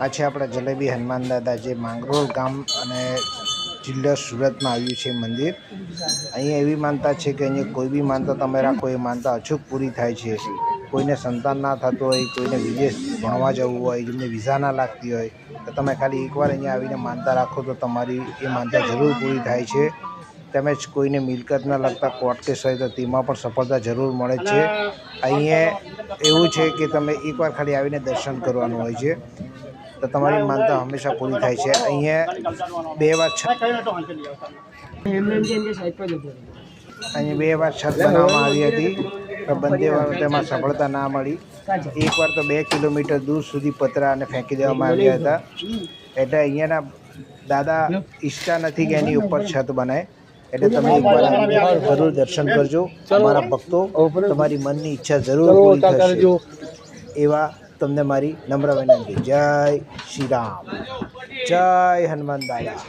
આ છે આપણા જલેબી હનુમાન દાદા, જે માંગરોળ ગામ અને જિલ્લા સુરતમાં આવ્યું છે મંદિર. અહીંયા એવી માનતા છે કે અહીંયા કોઈ બી માનતા તમે રાખો એ માનતા અચૂક પૂરી થાય છે. કોઈને સંતાન ના થતું હોય, કોઈને વિદેશ ભણવા જવું હોય, જેમને વિઝા ના લાગતી હોય, તો તમે ખાલી એકવાર અહીંયા આવીને માનતા રાખો તો તમારી એ માનતા જરૂર પૂરી થાય છે. તેમજ કોઈને મિલકતના લગતા કોર્ટ કેસ હોય તો તેમાં પણ સફળતા જરૂર મળે છે. અહીંયા એવું છે કે તમે એકવાર ખાલી આવીને દર્શન કરવાનું હોય છે તો તમારી માનતા હંમેશા પૂરી થાય છે. અહીંયા 2 વાર છત બનાવવામાં આવી હતી, તો બંને વાર તેમાં સફળતા ના મળી. એકવાર તો 2 કિલોમીટર દૂર સુધી પતરા અને ફેંકી દેવામાં આવ્યા હતા. એટલે અહીંયાના દાદા ઈચ્છતા નથી કે એની ઉપર છત બનાય. એટલે તમે એકવાર જરૂર દર્શન કરજો. તમારા ભક્તો તમારી મનની ઈચ્છા જરૂર પૂરી થશે એવા તમને મારી નમ્ર વિનંતી. જય શ્રી રામ, જય હનુમાન દાદા.